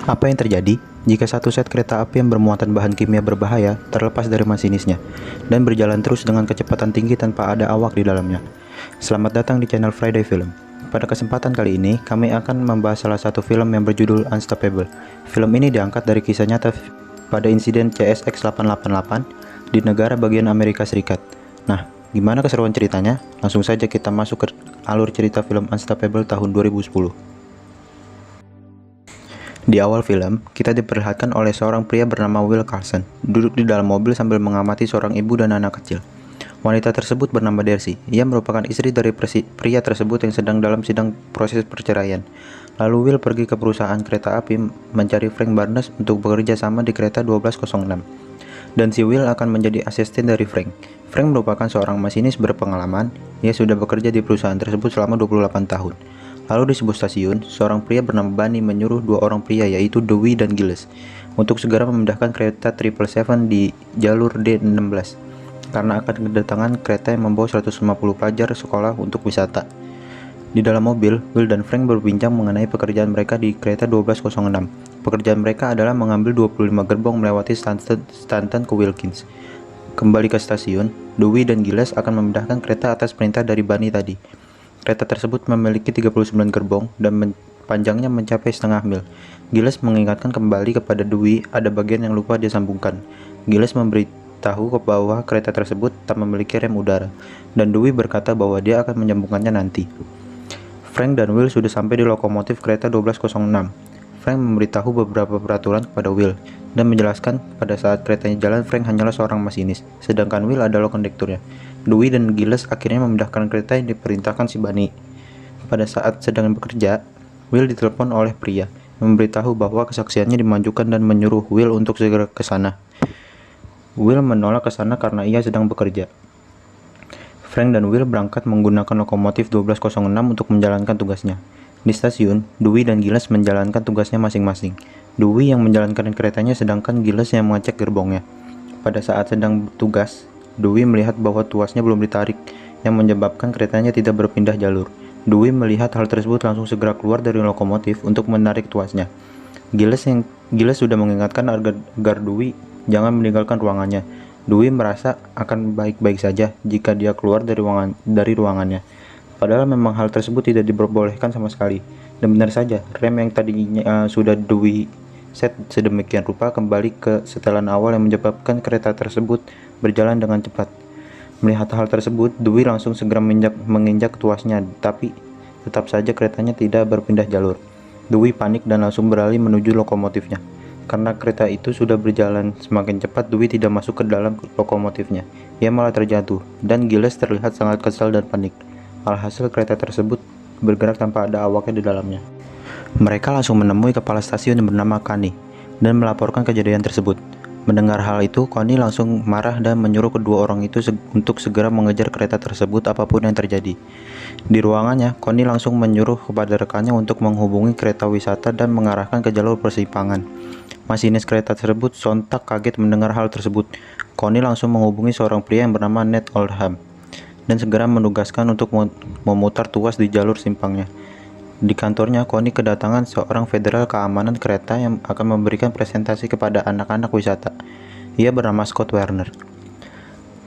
Apa yang terjadi jika satu set kereta api yang bermuatan bahan kimia berbahaya terlepas dari masinisnya dan berjalan terus dengan kecepatan tinggi tanpa ada awak di dalamnya? Selamat datang di channel Friday Film. Pada kesempatan kali ini, kami akan membahas salah satu film yang berjudul Unstoppable. Film ini diangkat dari kisah nyata pada insiden CSX-888 di negara bagian Amerika Serikat. Nah, gimana keseruan ceritanya? Langsung saja kita masuk ke alur cerita film Unstoppable tahun 2010. Di awal film, kita diperlihatkan oleh seorang pria bernama Will Carson, duduk di dalam mobil sambil mengamati seorang ibu dan anak kecil. Wanita tersebut bernama Darcy. Ia merupakan istri dari pria tersebut yang sedang dalam sidang proses perceraian. Lalu Will pergi ke perusahaan kereta api mencari Frank Barnes untuk bekerja sama di kereta 1206. Dan si Will akan menjadi asisten dari Frank. Frank merupakan seorang masinis berpengalaman. Ia sudah bekerja di perusahaan tersebut selama 28 tahun. Lalu di sebuah stasiun, seorang pria bernama Bunny menyuruh dua orang pria yaitu Dewey dan Giles untuk segera memindahkan kereta 777 di jalur D16 karena akan kedatangan kereta yang membawa 150 pelajar sekolah untuk wisata. Di dalam mobil, Will dan Frank berbincang mengenai pekerjaan mereka di kereta 1206. Pekerjaan mereka adalah mengambil 25 gerbong melewati Stanton ke Wilkins. Kembali ke stasiun, Dewey dan Giles akan memindahkan kereta atas perintah dari Bunny tadi. Kereta tersebut memiliki 39 gerbong dan panjangnya mencapai setengah mil. Giles mengingatkan kembali kepada Dewey ada bagian yang lupa disambungkan. Giles memberitahu bahwa kereta tersebut tak memiliki rem udara, dan Dewey berkata bahwa dia akan menyambungkannya nanti. Frank dan Will sudah sampai di lokomotif kereta 1206. Frank memberitahu beberapa peraturan kepada Will dan menjelaskan pada saat keretanya jalan Frank hanyalah seorang masinis, sedangkan Will adalah kondekturnya. Dewey dan Giles akhirnya memindahkan kereta yang diperintahkan si Bunny. Pada saat sedang bekerja, Will ditelepon oleh pria, memberitahu bahwa kesaksiannya dimajukan dan menyuruh Will untuk segera ke sana. Will menolak ke sana karena ia sedang bekerja. Frank dan Will berangkat menggunakan lokomotif 1206 untuk menjalankan tugasnya. Di stasiun, Dewey dan Giles menjalankan tugasnya masing-masing. Dewey yang menjalankan keretanya sedangkan Giles yang mengecek gerbongnya. Pada saat sedang bertugas, Dewey melihat bahwa tuasnya belum ditarik, yang menyebabkan keretanya tidak berpindah jalur. Dewey melihat hal tersebut langsung segera keluar dari lokomotif untuk menarik tuasnya. Giles sudah mengingatkan agar Dewey jangan meninggalkan ruangannya. Dewey merasa akan baik-baik saja jika dia keluar dari ruangannya. Padahal memang hal tersebut tidak diperbolehkan sama sekali. Dan benar saja, rem yang tadinya sudah Dewey set sedemikian rupa kembali ke setelan awal yang menyebabkan kereta tersebut berjalan dengan cepat. Melihat hal tersebut, Dewey langsung segera menginjak tuasnya, tapi tetap saja keretanya tidak berpindah jalur. Dewey panik dan langsung beralih menuju lokomotifnya. Karena kereta itu sudah berjalan semakin cepat, Dewey tidak masuk ke dalam lokomotifnya. Ia malah terjatuh, dan Giles terlihat sangat kesal dan panik. Alhasil kereta tersebut bergerak tanpa ada awaknya di dalamnya. Mereka langsung menemui kepala stasiun yang bernama Connie dan melaporkan kejadian tersebut. Mendengar hal itu, Connie langsung marah dan menyuruh kedua orang itu untuk segera mengejar kereta tersebut apapun yang terjadi. Di ruangannya, Connie langsung menyuruh kepada rekannya untuk menghubungi kereta wisata dan mengarahkan ke jalur persimpangan. Masinis kereta tersebut sontak kaget mendengar hal tersebut. Connie langsung menghubungi seorang pria yang bernama Ned Oldham dan segera menugaskan untuk memutar tuas di jalur simpangnya. Di kantornya, Connie kedatangan seorang federal keamanan kereta yang akan memberikan presentasi kepada anak-anak wisata. Ia bernama Scott Werner.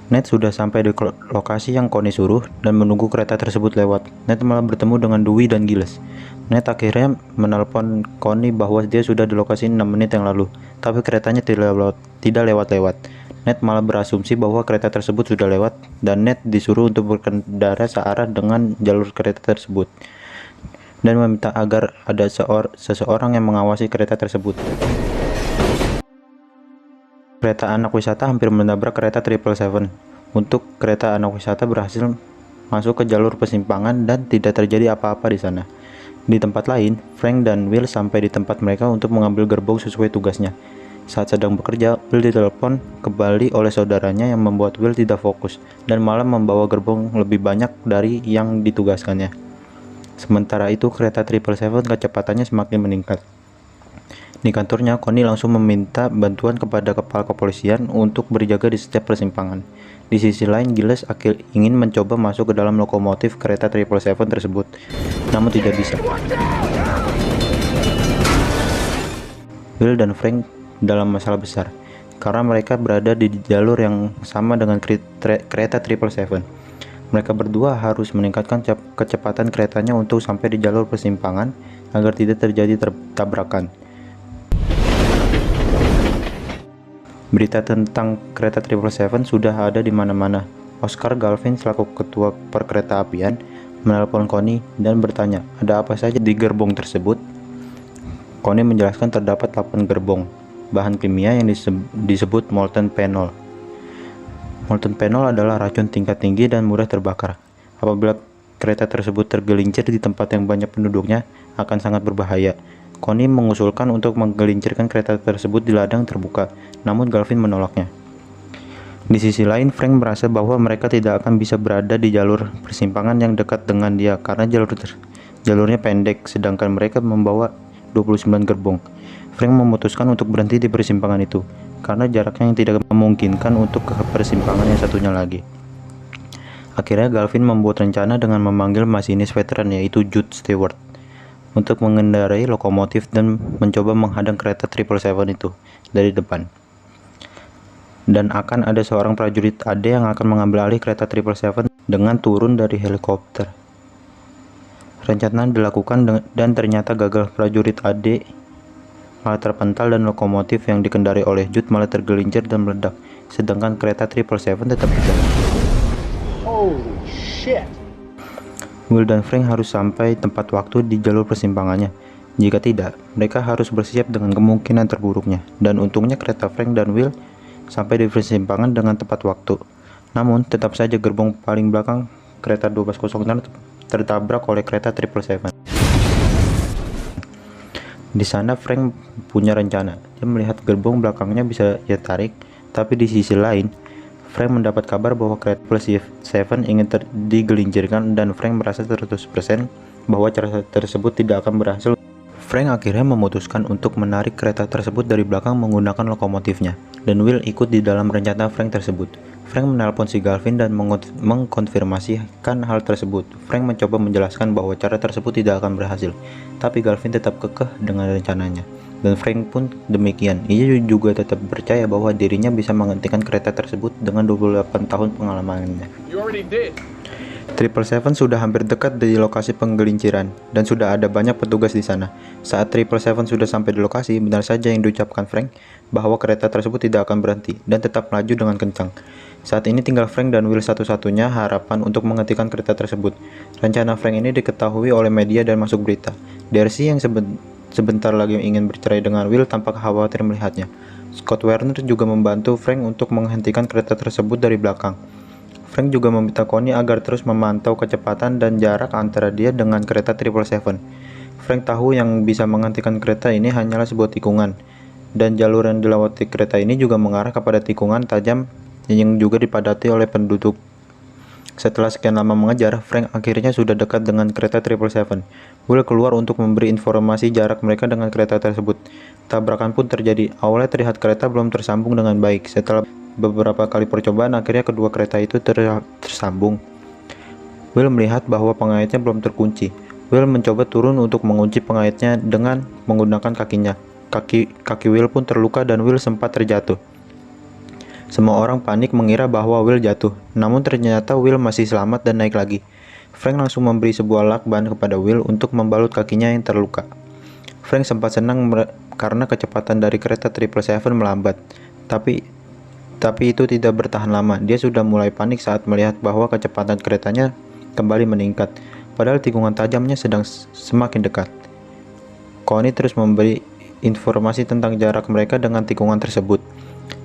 Ned sudah sampai di lokasi yang Connie suruh dan menunggu kereta tersebut lewat. Ned malah bertemu dengan Dewey dan Giles. Ned akhirnya menelpon Connie bahwa dia sudah di lokasi 6 menit yang lalu, tapi keretanya tidak lewat-lewat. Ned malah berasumsi bahwa kereta tersebut sudah lewat, dan Ned disuruh untuk berkendara searah dengan jalur kereta tersebut dan meminta agar ada seseorang yang mengawasi kereta tersebut. Kereta anak wisata hampir menabrak kereta 777. Untuk kereta anak wisata berhasil masuk ke jalur persimpangan dan tidak terjadi apa-apa di sana. Di tempat lain, Frank dan Will sampai di tempat mereka untuk mengambil gerbong sesuai tugasnya. Saat sedang bekerja, Will ditelepon kembali oleh saudaranya yang membuat Will tidak fokus dan malah membawa gerbong lebih banyak dari yang ditugaskannya. Sementara itu, kereta 777 kecepatannya semakin meningkat. Di kantornya, Connie langsung meminta bantuan kepada kepala kepolisian untuk berjaga di setiap persimpangan. Di sisi lain, Giles ingin mencoba masuk ke dalam lokomotif kereta 777 tersebut, namun tidak bisa. Will dan Frank dalam masalah besar karena mereka berada di jalur yang sama dengan kereta 777. Mereka berdua harus meningkatkan kecepatan keretanya untuk sampai di jalur persimpangan agar tidak terjadi tabrakan. Berita tentang kereta 777 sudah ada di mana-mana. Oscar Galvin selaku ketua perkeretaapian menelpon Connie dan bertanya, ada apa saja di gerbong tersebut? Connie menjelaskan terdapat 8 gerbong, bahan kimia yang disebut molten phenol. Molten phenol adalah racun tingkat tinggi dan mudah terbakar. Apabila kereta tersebut tergelincir di tempat yang banyak penduduknya, akan sangat berbahaya. Connie mengusulkan untuk menggelincirkan kereta tersebut di ladang terbuka, namun Galvin menolaknya. Di sisi lain, Frank merasa bahwa mereka tidak akan bisa berada di jalur persimpangan yang dekat dengan dia karena jalurnya pendek, sedangkan mereka membawa 29 gerbong. Frank memutuskan untuk berhenti di persimpangan itu karena jaraknya yang tidak memungkinkan untuk ke persimpangan yang satunya lagi. Akhirnya Galvin membuat rencana dengan memanggil masinis veteran yaitu Jude Stewart untuk mengendarai lokomotif dan mencoba menghadang kereta 777 itu dari depan. Dan akan ada seorang prajurit AD yang akan mengambil alih kereta 777 dengan turun dari helikopter. Rencana dilakukan dan ternyata gagal. Prajurit AD malah terpental dan lokomotif yang dikendari oleh Jude malah tergelincir dan meledak, sedangkan kereta 777 tetap berjalan. Holy shit. Will dan Frank harus sampai tempat waktu di jalur persimpangannya. Jika tidak, mereka harus bersiap dengan kemungkinan terburuknya. Dan untungnya kereta Frank dan Will sampai di persimpangan dengan tepat waktu. Namun, tetap saja gerbong paling belakang kereta 1206 tertabrak oleh kereta 777. Di sana Frank punya rencana. Dia melihat gerbong belakangnya bisa ia tarik, tapi di sisi lain Frank mendapat kabar bahwa kereta 777 ingin digelincirkan dan Frank merasa 100% bahwa cara tersebut tidak akan berhasil. Frank akhirnya memutuskan untuk menarik kereta tersebut dari belakang menggunakan lokomotifnya, dan Will ikut di dalam rencana Frank tersebut. Frank menelpon si Galvin dan mengkonfirmasikan hal tersebut. Frank mencoba menjelaskan bahwa cara tersebut tidak akan berhasil, tapi Galvin tetap kekeh dengan rencananya. Dan Frank pun demikian. Ia juga tetap percaya bahwa dirinya bisa menghentikan kereta tersebut dengan 28 tahun pengalamannya. 777 sudah hampir dekat di lokasi penggelinciran dan sudah ada banyak petugas di sana. Saat 777 sudah sampai di lokasi, benar saja yang diucapkan Frank bahwa kereta tersebut tidak akan berhenti dan tetap melaju dengan kencang. Saat ini tinggal Frank dan Will satu-satunya harapan untuk menghentikan kereta tersebut. Rencana Frank ini diketahui oleh media dan masuk berita. Darcy yang sebentar lagi ingin bercerai dengan Will tampak khawatir melihatnya. Scott Werner juga membantu Frank untuk menghentikan kereta tersebut dari belakang. Frank juga meminta Connie agar terus memantau kecepatan dan jarak antara dia dengan kereta 777. Frank tahu yang bisa menghentikan kereta ini hanyalah sebuah tikungan, dan jalur yang dilewati kereta ini juga mengarah kepada tikungan tajam yang juga dipadati oleh penduduk. Setelah sekian lama mengejar, Frank akhirnya sudah dekat dengan kereta 777. Will keluar untuk memberi informasi jarak mereka dengan kereta tersebut. Tabrakan pun terjadi. Awalnya terlihat kereta belum tersambung dengan baik. Setelah beberapa kali percobaan, akhirnya kedua kereta itu tersambung. Will melihat bahwa pengaitnya belum terkunci. Will mencoba turun untuk mengunci pengaitnya dengan menggunakan kakinya. Kaki Will pun terluka dan Will sempat terjatuh. Semua orang panik mengira bahwa Will jatuh, namun ternyata Will masih selamat dan naik lagi. Frank langsung memberi sebuah lakban kepada Will untuk membalut kakinya yang terluka. Frank sempat senang karena kecepatan dari kereta 777 melambat, tapi itu tidak bertahan lama. Dia sudah mulai panik saat melihat bahwa kecepatan keretanya kembali meningkat, padahal tikungan tajamnya sedang semakin dekat. Connie terus memberi informasi tentang jarak mereka dengan tikungan tersebut.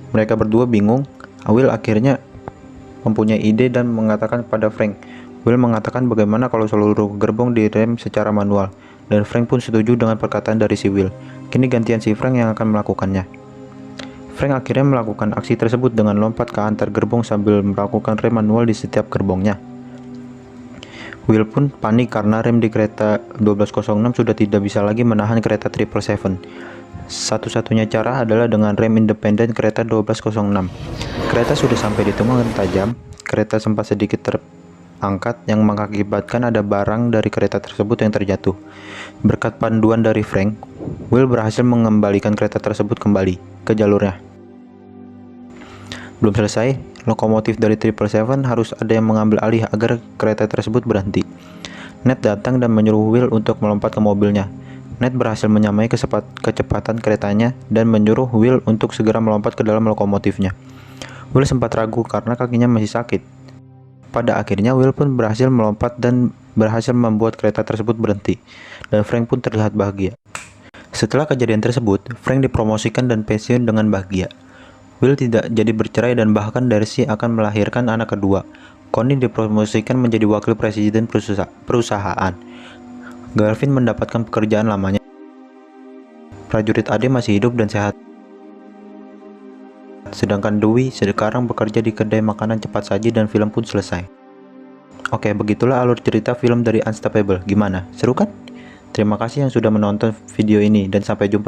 Mereka berdua bingung. Will akhirnya mempunyai ide dan mengatakan kepada Frank. Will mengatakan bagaimana kalau seluruh gerbong direm secara manual, dan Frank pun setuju dengan perkataan dari si Will. Kini gantian si Frank yang akan melakukannya. Frank akhirnya melakukan aksi tersebut dengan lompat ke antar gerbong sambil melakukan rem manual di setiap gerbongnya. Will pun panik karena rem di kereta 1206 sudah tidak bisa lagi menahan kereta 777. Satu-satunya cara adalah dengan rem independen kereta 1206. Kereta sudah sampai di tikungan tajam. Kereta sempat sedikit angkat yang mengakibatkan ada barang dari kereta tersebut yang terjatuh. Berkat panduan dari Frank, Will berhasil mengembalikan kereta tersebut kembali ke jalurnya. Belum selesai, lokomotif dari 777 harus ada yang mengambil alih agar kereta tersebut berhenti. Ned datang dan menyuruh Will untuk melompat ke mobilnya. Ned berhasil menyamai kecepatan keretanya dan menyuruh Will untuk segera melompat ke dalam lokomotifnya. Will sempat ragu karena kakinya masih sakit. Pada akhirnya Will pun berhasil melompat dan berhasil membuat kereta tersebut berhenti, dan Frank pun terlihat bahagia. Setelah kejadian tersebut, Frank dipromosikan dan pensiun dengan bahagia. Will tidak jadi bercerai dan bahkan Darcy akan melahirkan anak kedua. Connie dipromosikan menjadi wakil presiden perusahaan. Garvin mendapatkan pekerjaan lamanya. Prajurit Ade masih hidup dan sehat. Sedangkan Dewey sekarang bekerja di kedai makanan cepat saji dan film pun selesai. Oke, begitulah alur cerita film dari Unstoppable. Gimana? Seru kan? Terima kasih yang sudah menonton video ini dan sampai jumpa